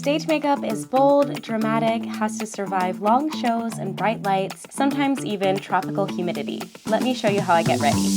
Stage makeup is bold, dramatic, has to survive long shows and bright lights, sometimes even tropical humidity. Let me show you how I get ready.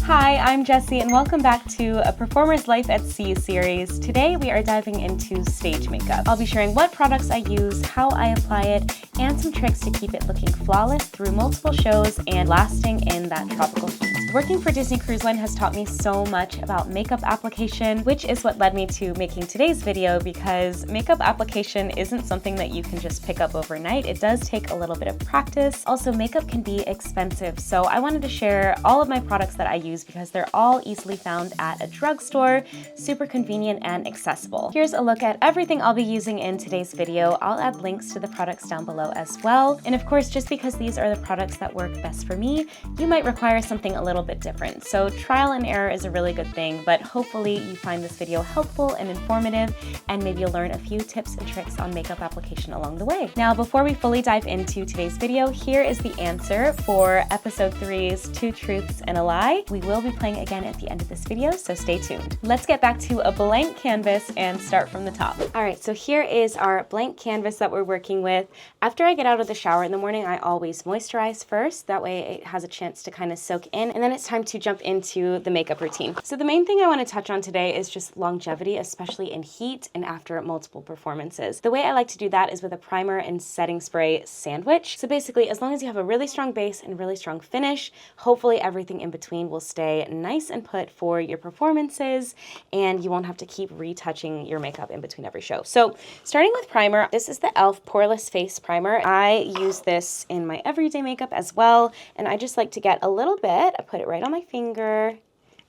Hi, I'm Jessie and welcome back to a Performer's Life at Sea series. Today we are diving into stage makeup. I'll be sharing what products I use, how I apply it, and some tricks to keep it looking flawless through multiple shows and lasting in that tropical heat. Working for Disney Cruise Line has taught me so much about makeup application, which is what led me to making today's video, because makeup application isn't something that you can just pick up overnight. It does take a little bit of practice. Also, makeup can be expensive, so I wanted to share all of my products that I use because they're all easily found at a drugstore, super convenient and accessible. Here's a look at everything I'll be using in today's video. I'll add links to the products down below as well. And of course, just because these are the products that work best for me, you might require something a little bit different. So trial and error is a really good thing, but hopefully you find this video helpful and informative, and maybe you'll learn a few tips and tricks on makeup application along the way. Now, before we fully dive into today's video, here is the answer for episode 3's 2 Truths and a Lie. We will be playing again at the end of this video, so stay tuned. Let's get back to a blank canvas and start from the top. All right, so here is our blank canvas that we're working with. After I get out of the shower in the morning, I always moisturize first. That way it has a chance to kind of soak in, and then it's time to jump into the makeup routine. So the main thing I want to touch on today is just longevity, especially in heat and after multiple performances. The way I like to do that is with a primer and setting spray sandwich. So basically, as long as you have a really strong base and really strong finish, hopefully everything in between will stay nice and put for your performances, and you won't have to keep retouching your makeup in between every show. So starting with primer, this is the e.l.f. Poreless Face Primer. I use this in my everyday makeup as well, and I just like to get a little bit. I put it right on my finger.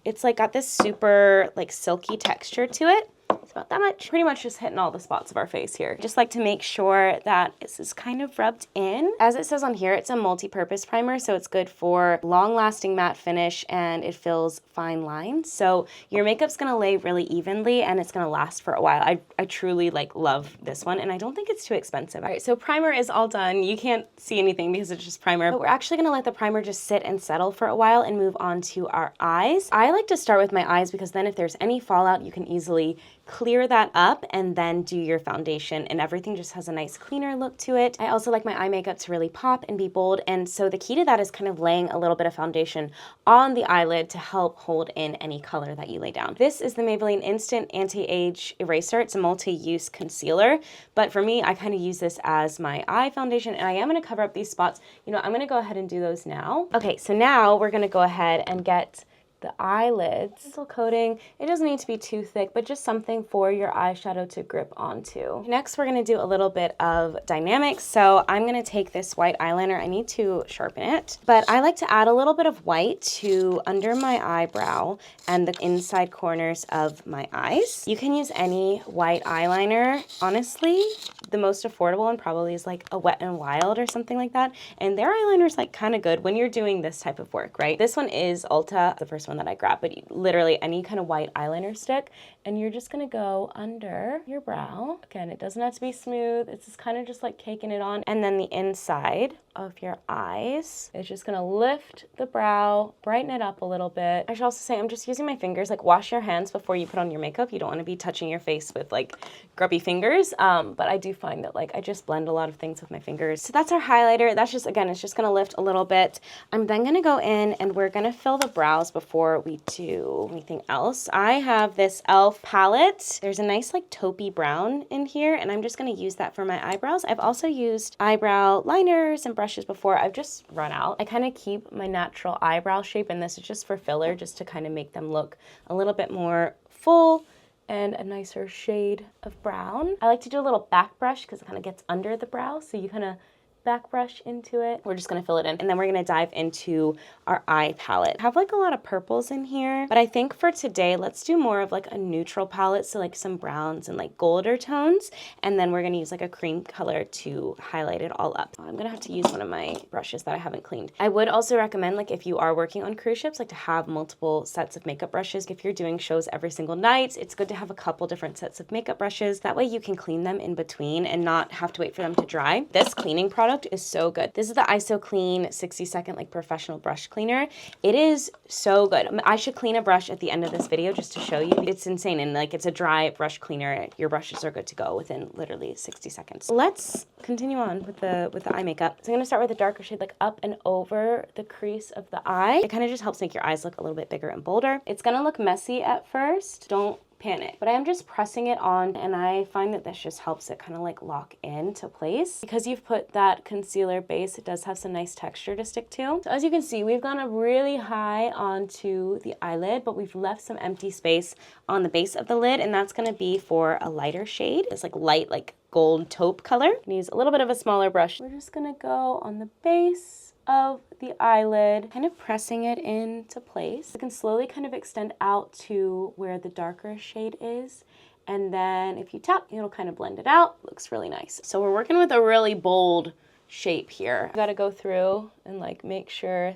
It's like got this super like silky texture to it. It's about that much. Pretty much just hitting all the spots of our face here. Just like to make sure that this is kind of rubbed in. As it says on here, it's a multi-purpose primer, so it's good for long-lasting matte finish, and it fills fine lines. So your makeup's gonna lay really evenly, and it's gonna last for a while. I truly like love this one, and I don't think it's too expensive. All right, so primer is all done. You can't see anything because it's just primer, but we're actually gonna let the primer just sit and settle for a while and move on to our eyes. I like to start with my eyes because then if there's any fallout, you can easily clear that up and then do your foundation, and everything just has a nice cleaner look to it. I also like my eye makeup to really pop and be bold, and so the key to that is kind of laying a little bit of foundation on the eyelid to help hold in any color that you lay down. This is the Maybelline Instant Anti-Age Eraser. It's a multi-use concealer, but for me, I kind of use this as my eye foundation, and I am going to cover up these spots. You know, I'm going to go ahead and do those now. Okay, so now we're going to go ahead and get the eyelids. Pencil coating. It doesn't need to be too thick, but just something for your eyeshadow to grip onto. Next, we're going to do a little bit of dynamics. So I'm going to take this white eyeliner. I need to sharpen it, but I like to add a little bit of white to under my eyebrow and the inside corners of my eyes. You can use any white eyeliner. Honestly, the most affordable one probably is like a Wet n Wild or something like that. And their eyeliner's like kind of good when you're doing this type of work, right? This one is Ulta, the first one that I grabbed, but literally any kind of white eyeliner stick, and you're just gonna go under your brow. Again, it doesn't have to be smooth. It's just kind of just like caking it on. And then the inside of your eyes is just gonna lift the brow, brighten it up a little bit. I should also say I'm just using my fingers. Like, wash your hands before you put on your makeup. You don't want to be touching your face with like grubby fingers. But I do find that like I just blend a lot of things with my fingers. So that's our highlighter. That's just, again, it's just gonna lift a little bit. I'm then gonna go in and we're gonna fill the brows before we do anything else. I have this e.l.f. palette. There's a nice like taupey brown in here, and I'm just gonna use that for my eyebrows. I've also used eyebrow liners and brushes before. I've just run out. I kind of keep my natural eyebrow shape, and this is just for filler, just to kind of make them look a little bit more full and a nicer shade of brown. I like to do a little back brush because it kind of gets under the brow, so you kind of back brush into it. We're just gonna fill it in, and then we're gonna dive into our eye palette. I have like a lot of purples in here, but I think for today, let's do more of like a neutral palette, so like some browns and like golder tones, and then we're gonna use like a cream color to highlight it all up. I'm gonna have to use one of my brushes that I haven't cleaned. I would also recommend, like if you are working on cruise ships, like to have multiple sets of makeup brushes. If you're doing shows every single night, it's good to have a couple different sets of makeup brushes. That way you can clean them in between and not have to wait for them to dry. This cleaning product product is so good. This is the ISO Clean 60-second like professional brush cleaner. It is so good. I should clean a brush at the end of this video just to show you. It's insane, and like it's a dry brush cleaner. Your brushes are good to go within literally 60 seconds. Let's continue on with the eye makeup. So I'm gonna start with a darker shade like up and over the crease of the eye. It kind of just helps make your eyes look a little bit bigger and bolder. It's gonna look messy at first. Don't panic, but I am just pressing it on, and I find that this just helps it kind of like lock into place. Because you've put that concealer base, it does have some nice texture to stick to. So as you can see, we've gone up really high onto the eyelid, but we've left some empty space on the base of the lid, and that's going to be for a lighter shade. It's like light, like gold taupe color. I'm gonna use a little bit of a smaller brush. We're just gonna go on the base of the eyelid, kind of pressing it into place. You can slowly kind of extend out to where the darker shade is, and then if you tap, it'll kind of blend it out. Looks really nice. So we're working with a really bold shape here. You gotta go through and like make sure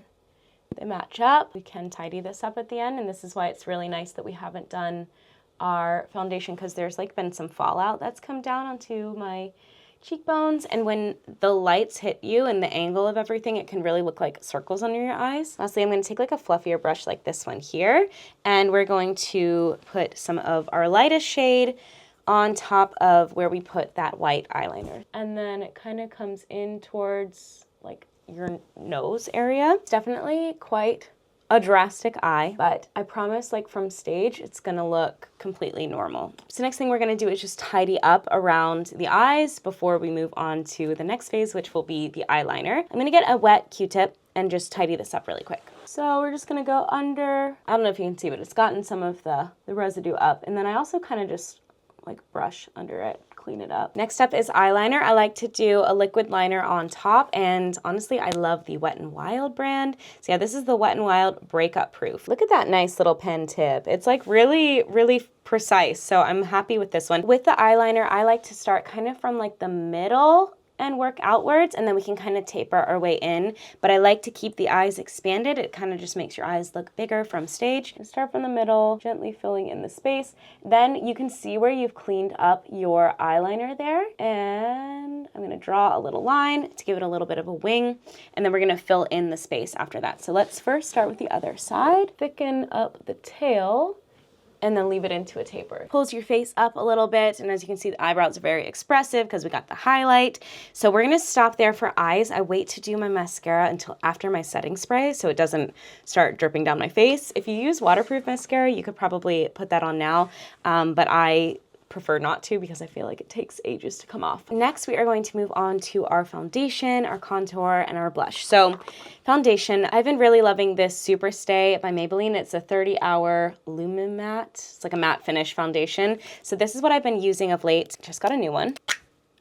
they match up. We can tidy this up at the end, and this is why it's really nice that we haven't done our foundation, because there's like been some fallout that's come down onto my cheekbones, and when the lights hit you and the angle of everything, it can really look like circles under your eyes. Lastly, I'm going to take like a fluffier brush like this one here, and we're going to put some of our lightest shade on top of where we put that white eyeliner. And then it kind of comes in towards like your nose area. It's definitely quite a drastic eye, but I promise like from stage, it's gonna look completely normal. So next thing we're gonna do is just tidy up around the eyes before we move on to the next phase, which will be the eyeliner. I'm gonna get a wet Q-tip and just tidy this up really quick. So we're just gonna go under, I don't know if you can see, but it's gotten some of the residue up. And then I also kind of just like brush under it, clean it up. Next up is eyeliner. I like to do a liquid liner on top, and honestly, I love the Wet n Wild brand. So yeah, this is the Wet n Wild Breakup Proof. Look at that nice little pen tip. It's like really, really precise. So I'm happy with this one. With the eyeliner, I like to start kind of from like the middle and work outwards, and then we can kind of taper our way in. But I like to keep the eyes expanded. It kind of just makes your eyes look bigger from stage. Start from the middle, gently filling in the space. Then you can see where you've cleaned up your eyeliner there. And I'm gonna draw a little line to give it a little bit of a wing. And then we're gonna fill in the space after that. So let's first start with the other side. Thicken up the tail, and then leave it into a taper. Pulls your face up a little bit, and as you can see, the eyebrows are very expressive because we got the highlight. So we're gonna stop there for eyes. I wait to do my mascara until after my setting spray so it doesn't start dripping down my face. If you use waterproof mascara, you could probably put that on now, but I prefer not to because I feel like it takes ages to come off. Next, we are going to move on to our foundation, our contour, and our blush. So foundation, I've been really loving this Super Stay by Maybelline. It's a 30-hour Lumin Matte. It's like a matte finish foundation. So this is what I've been using of late. Just got a new one.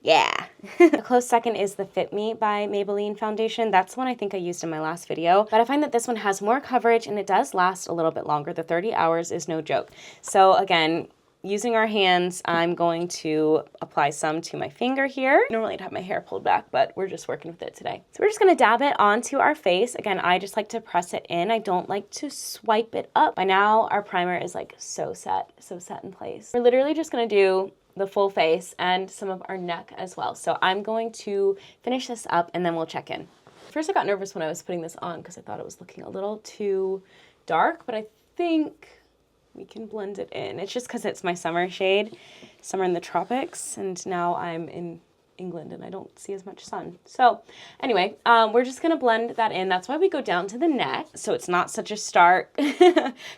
Yeah. A close second is the Fit Me by Maybelline foundation. That's the one I think I used in my last video. But I find that this one has more coverage and it does last a little bit longer. The 30 hours is no joke. So again, using our hands, I'm going to apply some to my finger here. Normally I'd have my hair pulled back, but we're just working with it today. So we're just gonna dab it onto our face. Again, I just like to press it in. I don't like to swipe it up. By now, our primer is like so set in place. We're literally just gonna do the full face and some of our neck as well. So I'm going to finish this up and then we'll check in. First, I got nervous when I was putting this on because I thought it was looking a little too dark, but I think we can blend it in. It's just because it's my summer shade, summer in the tropics, and now I'm in England and I don't see as much sun. So anyway, we're just gonna blend that in. That's why we go down to the neck, so it's not such a stark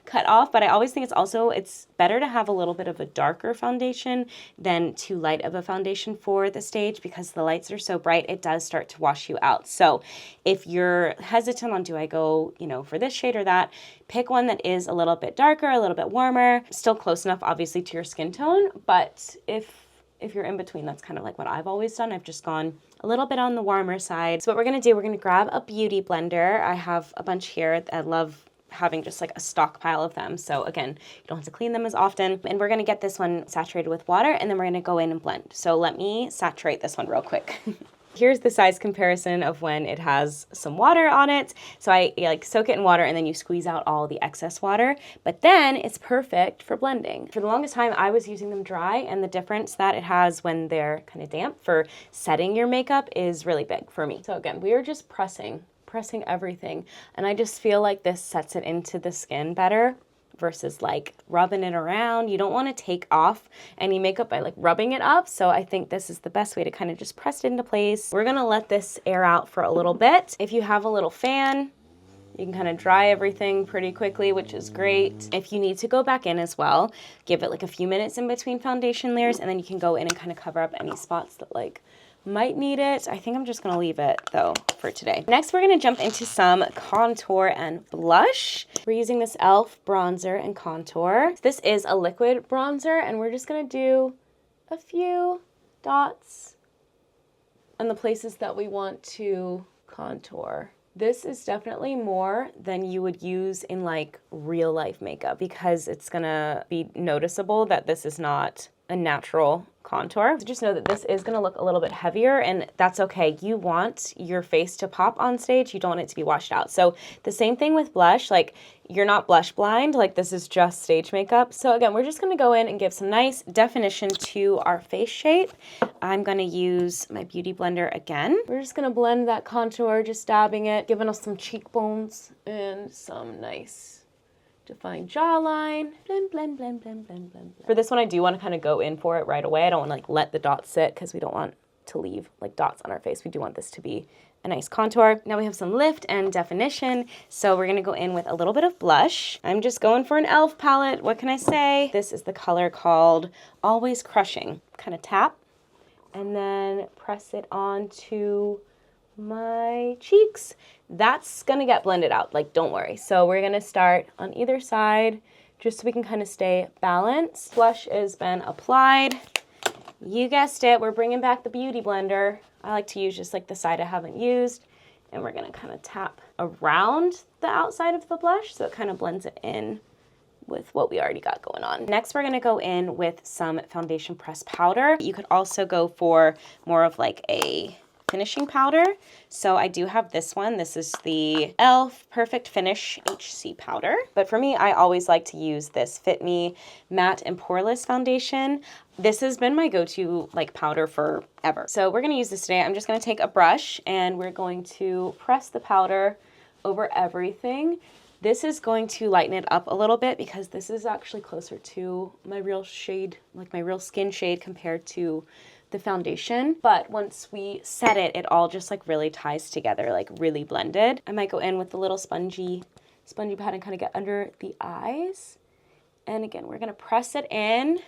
cut off, but I always think it's better to have a little bit of a darker foundation than too light of a foundation for the stage, because the lights are so bright, it does start to wash you out. So if you're hesitant on do I go, for this shade or that, pick one that is a little bit darker, a little bit warmer, still close enough obviously to your skin tone, but if you're in between, that's kind of like what I've always done. I've just gone a little bit on the warmer side. So what we're gonna do, we're gonna grab a beauty blender. I have a bunch here. I love having just like a stockpile of them. So again, you don't have to clean them as often. And we're gonna get this one saturated with water, and then we're gonna go in and blend. So let me saturate this one real quick. Here's the size comparison of when it has some water on it. So I like soak it in water and then you squeeze out all the excess water, but then it's perfect for blending. For the longest time, I was using them dry, and the difference that it has when they're kind of damp for setting your makeup is really big for me. So again, we are just pressing everything, and I just feel like this sets it into the skin better versus like rubbing it around. You don't want to take off any makeup by like rubbing it up. So I think this is the best way to kind of just press it into place. We're gonna let this air out for a little bit. If you have a little fan, you can kind of dry everything pretty quickly, which is great. If you need to go back in as well, give it like a few minutes in between foundation layers, and then you can go in and kind of cover up any spots that like might need it. I think I'm just gonna leave it though for today. Next, we're gonna jump into some contour and blush. We're using this e.l.f. bronzer and contour. This is a liquid bronzer, and we're just gonna do a few dots on the places that we want to contour. This is definitely more than you would use in like real life makeup, because it's gonna be noticeable that this is not a natural contour. So just know that this is gonna look a little bit heavier, and that's okay. You want your face to pop on stage. You don't want it to be washed out. So the same thing with blush, like you're not blush blind, like this is just stage makeup. So again, we're just gonna go in and give some nice definition to our face shape. I'm gonna use my Beauty Blender again. We're just gonna blend that contour, just dabbing it, giving us some cheekbones and some nice defined jawline. Blend, blend, blend, blend, blend, blend. For this one, I do want to kind of go in for it right away. I don't want to like let the dots sit, because we don't want to leave like dots on our face. We do want this to be a nice contour. Now we have some lift and definition. So we're gonna go in with a little bit of blush. I'm just going for an e.l.f. palette. What can I say? This is the color called Always Crushing. Kind of tap and then press it onto my cheeks. That's gonna get blended out, like don't worry. So we're gonna start on either side just so we can kind of stay balanced. Blush has been applied. You guessed it, we're bringing back the Beauty Blender. I like to use just like the side I haven't used, and we're gonna kind of tap around the outside of the blush so it kind of blends it in with what we already got going on. Next, we're gonna go in with some foundation press powder. You could also go for more of like a finishing powder. So I do have this one. This is the e.l.f. Perfect Finish HC powder. But for me, I always like to use this Fit Me Matte and Poreless Foundation. This has been my go-to like powder forever. So we're gonna use this today. I'm just gonna take a brush and we're going to press the powder over everything. This is going to lighten it up a little bit, because this is actually closer to my real shade, like my real skin shade compared to the foundation. But once we set it, it all just like really ties together, like really blended. I might go in with a little spongy pad and kind of get under the eyes. And again, we're gonna press it in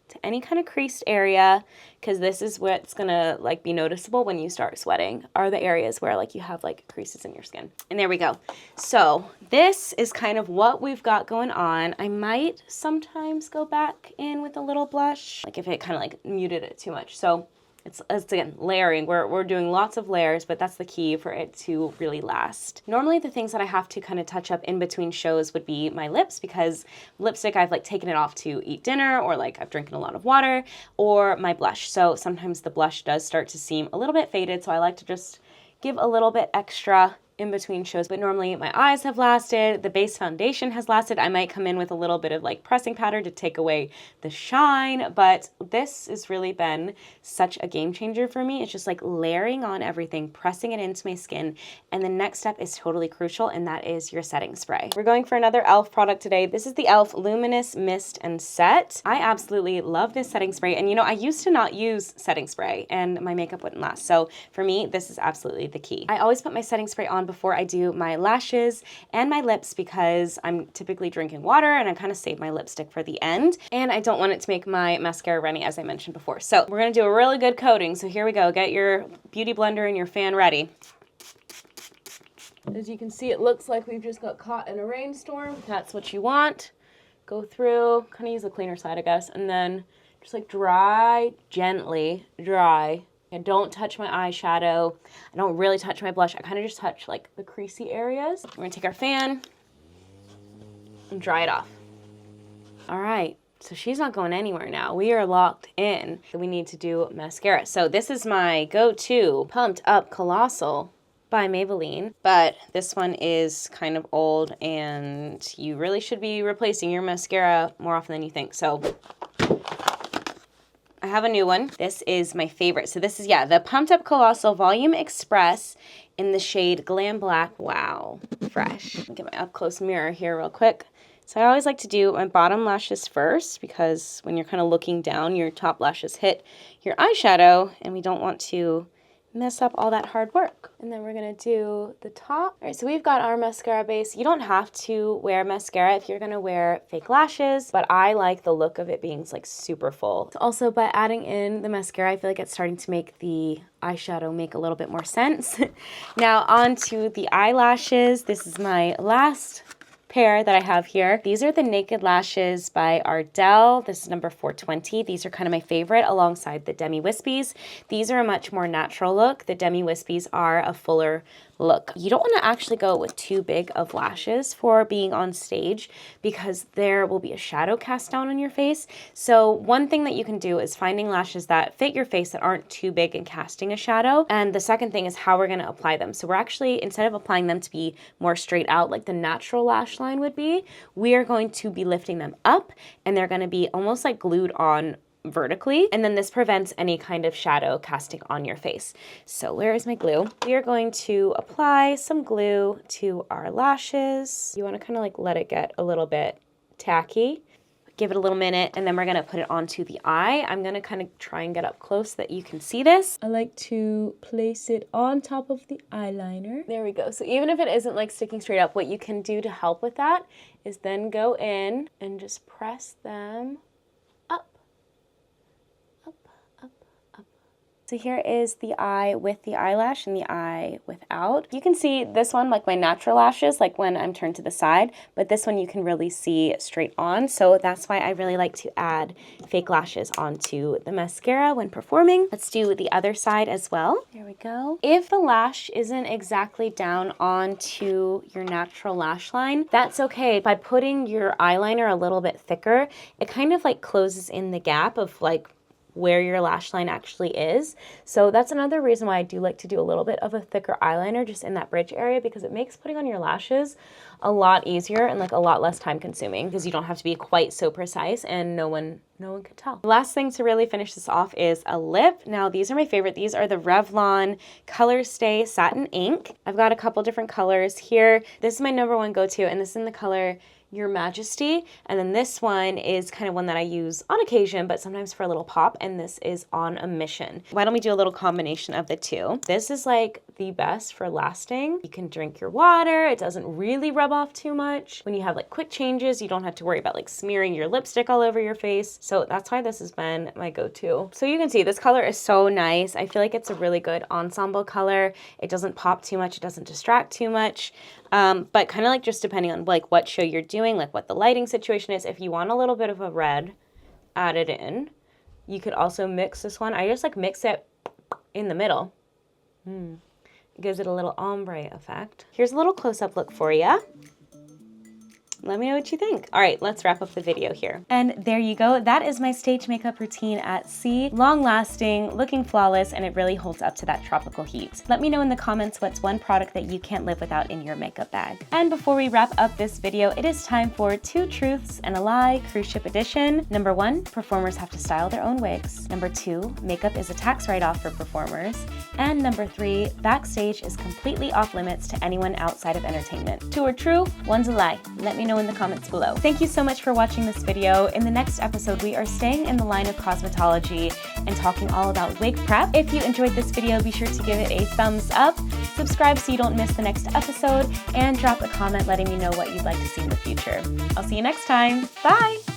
to any kind of creased area, because this is what's gonna like be noticeable when you start sweating, are the areas where like you have like creases in your skin. And there we go. So this is kind of what we've got going on. I might sometimes go back in with a little blush, like if it kind of like muted it too much. So it's again, layering. We're doing lots of layers, but that's the key for it to really last. Normally the things that I have to kind of touch up in between shows would be my lips, because lipstick, I've like taken it off to eat dinner, or like I've drinking a lot of water, or my blush. So sometimes the blush does start to seem a little bit faded, so I like to just give a little bit extra in between shows. But normally my eyes have lasted, the base foundation has lasted. I might come in with a little bit of like pressing powder to take away the shine, but this has really been such a game changer for me. It's just like layering on everything, pressing it into my skin, and the next step is totally crucial, and that is your setting spray. We're going for another e.l.f. product today. This is the e.l.f. Luminous Mist and Set. I absolutely love this setting spray, and you know, I used to not use setting spray and my makeup wouldn't last. So for me, this is absolutely the key. I always put my setting spray on before I do my lashes and my lips, because I'm typically drinking water and I kind of save my lipstick for the end, and I don't want it to make my mascara runny, as I mentioned before. So we're gonna do a really good coating. So here we go. Get your Beauty Blender and your fan ready. As you can see, it looks like we've just got caught in a rainstorm. That's what you want. Go through, kind of use the cleaner side, I guess, and then just like dry, gently dry. And don't touch my eyeshadow. I don't really touch my blush. I kind of just touch like the creasy areas. We're gonna take our fan and dry it off. All right, So she's not going anywhere now. We are locked in. We need to do mascara. So this is my go-to Pumped Up Colossal by Maybelline, but this one is kind of old and you really should be replacing your mascara more often than you think. So I have a new one. This is my favorite. So this is, yeah, the Pumped Up Colossal Volume Express in the shade Glam Black. Wow, fresh. Let me get my up-close mirror here real quick. So I always like to do my bottom lashes first because when you're kind of looking down, your top lashes hit your eyeshadow and we don't want to mess up all that hard work. And then we're gonna do the top. All right, so we've got our mascara base. You don't have to wear mascara if you're gonna wear fake lashes, but I like the look of it being like super full. Also, by adding in the mascara, I feel like it's starting to make the eyeshadow make a little bit more sense. Now on to the eyelashes. This is my last pair that I have here. These are the Naked Lashes by Ardell. This is number 420. These are kind of my favorite alongside the Demi Wispies. These are a much more natural look. The Demi Wispies are a fuller look. You don't want to actually go with too big of lashes for being on stage because there will be a shadow cast down on your face. So one thing that you can do is finding lashes that fit your face that aren't too big and casting a shadow. And the second thing is how we're going to apply them. So we're actually, instead of applying them to be more straight out like the natural lash line would be, we are going to be lifting them up and they're going to be almost like glued on vertically, and then this prevents any kind of shadow casting on your face. So where is my glue? We are going to apply some glue to our lashes. You want to kind of like let it get a little bit tacky. Give it a little minute, and then we're going to put it onto the eye. I'm going to kind of try and get up close so that you can see this. I like to place it on top of the eyeliner. There we go. So even if it isn't like sticking straight up, what you can do to help with that is then go in and just press them So here is the eye with the eyelash and the eye without. You can see this one, like my natural lashes, like when I'm turned to the side, but this one you can really see straight on. So that's why I really like to add fake lashes onto the mascara when performing. Let's do the other side as well. There we go. If the lash isn't exactly down onto your natural lash line, that's okay. By putting your eyeliner a little bit thicker, it kind of like closes in the gap of like where your lash line actually is. So that's another reason why I do like to do a little bit of a thicker eyeliner just in that bridge area, because it makes putting on your lashes a lot easier and like a lot less time consuming because you don't have to be quite so precise and no one could tell. The last thing to really finish this off is a lip. Now these are my favorite. These are the Revlon Color Stay Satin Ink. I've got a couple different colors here. This is my number one go-to, and this is in the color Your Majesty, and then this one is kind of one that I use on occasion, but sometimes for a little pop, and this is On a Mission. Why don't we do a little combination of the two? This is like the best for lasting. You can drink your water, it doesn't really rub off too much. When you have like quick changes, you don't have to worry about like smearing your lipstick all over your face. So that's why this has been my go-to. So you can see this color is so nice. I feel like it's a really good ensemble color. It doesn't pop too much, it doesn't distract too much. But kind of like just depending on like what show you're doing, like what the lighting situation is. If you want a little bit of a red added in, you could also mix this one. I just like mix it in the middle. It gives it a little ombre effect. Here's a little close-up look for you. Let me know what you think. All right, let's wrap up the video here. And there you go. That is my stage makeup routine at sea. Long lasting, looking flawless, and it really holds up to that tropical heat. Let me know in the comments what's one product that you can't live without in your makeup bag. And before we wrap up this video, it is time for 2 Truths and a Lie Cruise Ship Edition. Number 1, performers have to style their own wigs. Number 2, makeup is a tax write-off for performers. And number 3, Backstage is completely off limits to anyone outside of entertainment. 2 are true, 1's a lie. Let me know in the comments below. Thank you so much for watching this video. In the next episode, we are staying in the line of cosmetology and talking all about wig prep. If you enjoyed this video, be sure to give it a thumbs up, subscribe so you don't miss the next episode, and drop a comment letting me know what you'd like to see in the future. I'll see you next time. Bye!